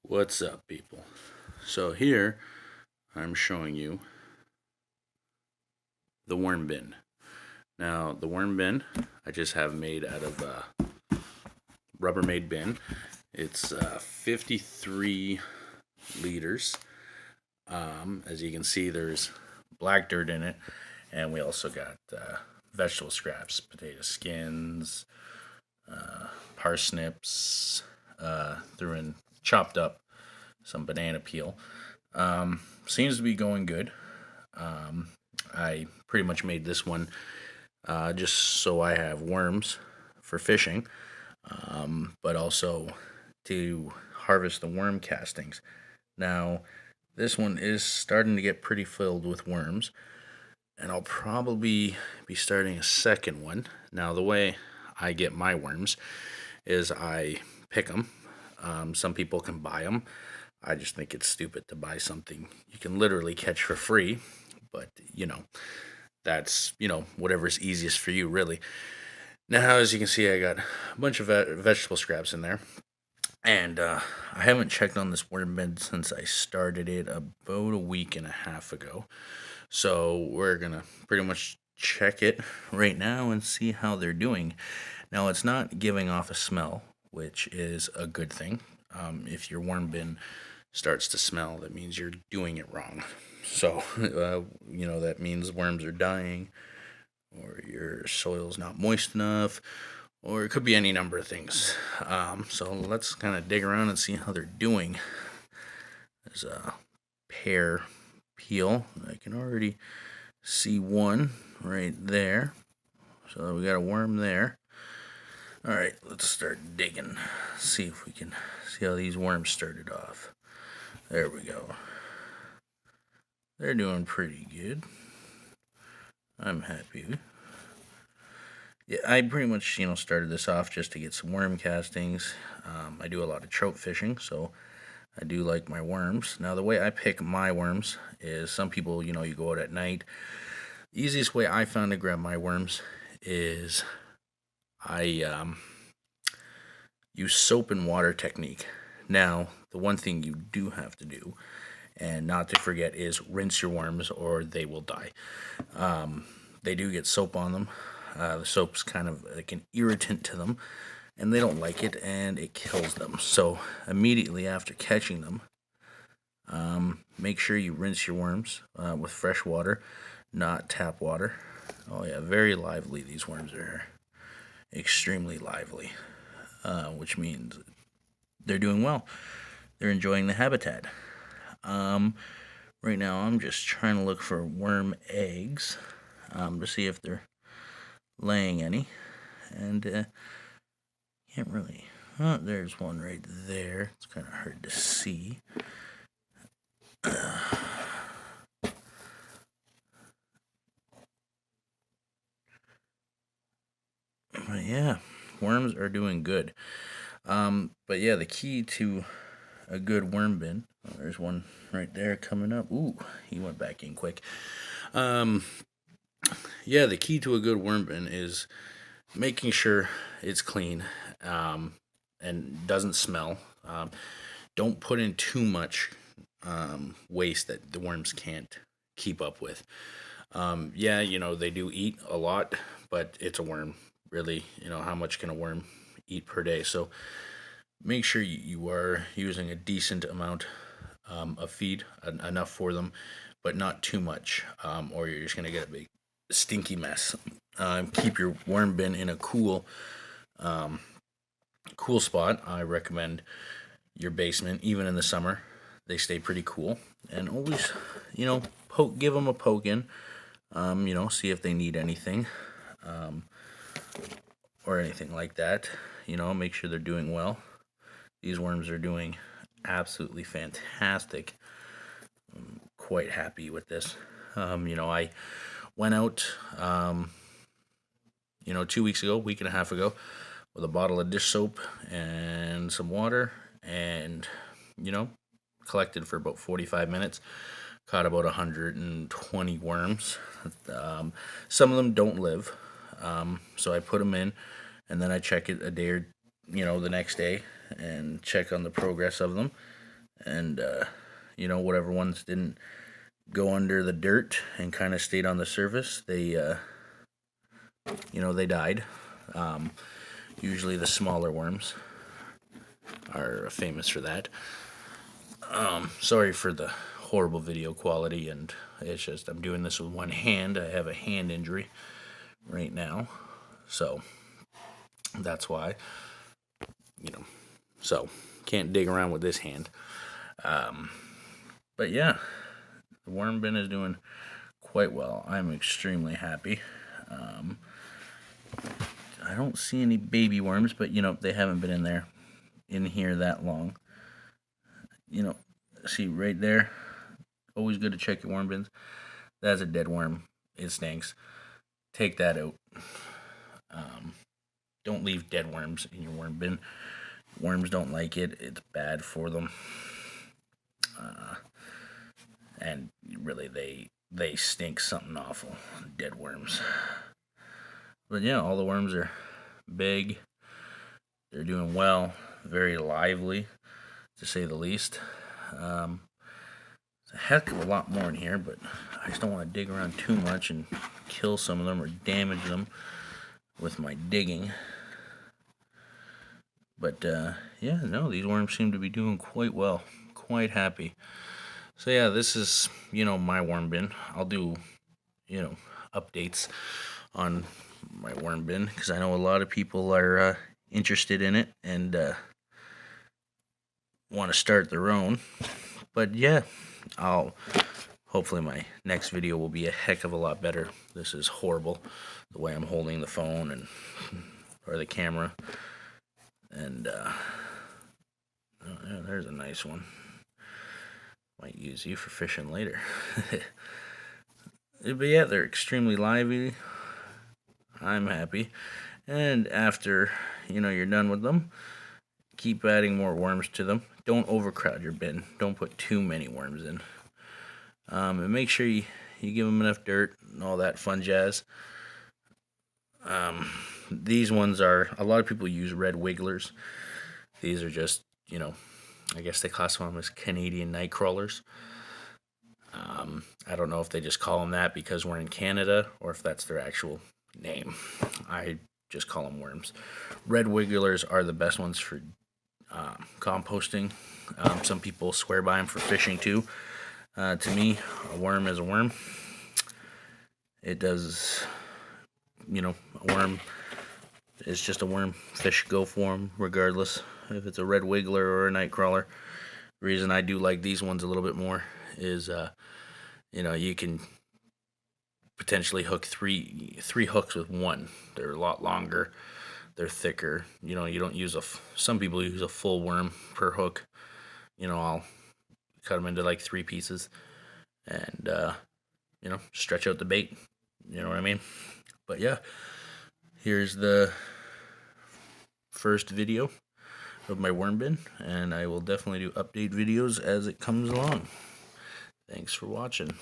What's up, people? So here I'm showing you the worm bin. Now, the worm bin I just have made out of a Rubbermaid bin. It's 53 liters. As you can see, there's black dirt in it, and we also got vegetable scraps, potato skins, parsnips, threw in chopped up some banana peel. Seems to be going good. I pretty much made this one just so I have worms for fishing, but also to harvest the worm castings. Now, this one is starting to get pretty filled with worms, and I'll probably be starting a second one. Now, the way I get my worms is I pick them. Some people can buy them. I just think it's stupid to buy something you can literally catch for free, but that's whatever's easiest for you, really. Now, as you can see, I got a bunch of vegetable scraps in there, and I haven't checked on this worm bin since I started it about a week and a half ago. So we're gonna pretty much check it right now and see how they're doing. Now, it's not giving off a smell, which is a good thing. If your worm bin starts to smell, that means you're doing it wrong. So, that means worms are dying, or your soil's not moist enough, or it could be any number of things. So let's kind of dig around and see how they're doing. There's a pear peel. I can already see one right there. So we got a worm there. All right, let's start digging. See if we can see how these worms started off. There we go. They're doing pretty good. I'm happy. Yeah, I pretty much, started this off just to get some worm castings. I do a lot of trout fishing, so I do like my worms. Now, the way I pick my worms is some people, you go out at night. The easiest way I found to grab my worms is I use soap and water technique. Now, the one thing you do have to do, and not to forget, is rinse your worms or they will die. They do get soap on them. The soap's kind of like an irritant to them, and they don't like it, and it kills them. So immediately after catching them, make sure you rinse your worms with fresh water, not tap water. Oh yeah, very lively. These worms are extremely lively, which means they're doing well. They're enjoying the habitat. Right now, I'm just trying to look for worm eggs to see if they're laying any, and can't really. Oh, there's one right there. It's kind of hard to see. But yeah, worms are doing good. But yeah, the key to a good worm bin. Oh, there's one right there coming up. Ooh, he went back in quick. Yeah, the key to a good worm bin is making sure it's clean and doesn't smell. Don't put in too much waste that the worms can't keep up with. Yeah, they do eat a lot, but it's a worm. Really, how much can a worm eat per day? So make sure you are using a decent amount of feed, enough for them, but not too much, or you're just going to get a big stinky mess. Keep your worm bin in a cool spot. I recommend your basement, even in the summer. They stay pretty cool, and always, give them a poke in. See if they need anything, or anything like that. Make sure they're doing well. These worms are doing absolutely fantastic. I'm quite happy with this. I went out, 2 weeks ago, week and a half ago, with a bottle of dish soap and some water, and collected for about 45 minutes. Caught about 120 worms. Some of them don't live, so I put them in, and then I check it a day or the next day, and check on the progress of them. and whatever ones didn't go under the dirt and kind of stayed on the surface, they died. Usually the smaller worms are famous for that. Sorry for the horrible video quality, and it's just I'm doing this with one hand. I have a hand injury right now, so that's why, so can't dig around with this hand. But yeah, the worm bin is doing quite well. I'm extremely happy. I don't see any baby worms, but they haven't been in here that long. See right there, always good to check your worm bins. That's a dead worm. It stinks. Take that out. Don't leave dead worms in your worm bin. Worms don't like it. It's bad for them. And really, they stink something awful. Dead worms. But yeah, all the worms are big. They're doing well. Very lively, to say the least. There's a heck of a lot more in here, but I just don't want to dig around too much and kill some of them or damage them with my digging. But these worms seem to be doing quite well. Quite happy. So yeah, this is, my worm bin. I'll do, updates on my worm bin, because I know a lot of people are interested in it and want to start their own. But yeah, hopefully my next video will be a heck of a lot better. This is horrible, the way I'm holding the phone or the camera. And yeah, there's a nice one. Might use you for fishing later. But yeah, they're extremely lively. I'm happy. And after you're done with them, keep adding more worms to them. Don't overcrowd your bin. Don't put too many worms in. And make sure you give them enough dirt and all that fun jazz. These ones are, a lot of people use red wigglers. These are just, I guess they classify them as Canadian night crawlers. I don't know if they just call them that because we're in Canada or if that's their actual name. I just call them worms. Red wigglers are the best ones for composting. Some people swear by them for fishing too. To me, a worm is a worm. It does, a worm is just a worm. Fish go for them regardless if it's a red wiggler or a night crawler. The reason I do like these ones a little bit more is, you can potentially hook three hooks with one. They're a lot longer. They're thicker. You don't use some people use a full worm per hook. I'll cut them into like 3 pieces and, stretch out the bait. You know what I mean? But yeah, here's the first video of my worm bin, and I will definitely do update videos as it comes along. Thanks for watching.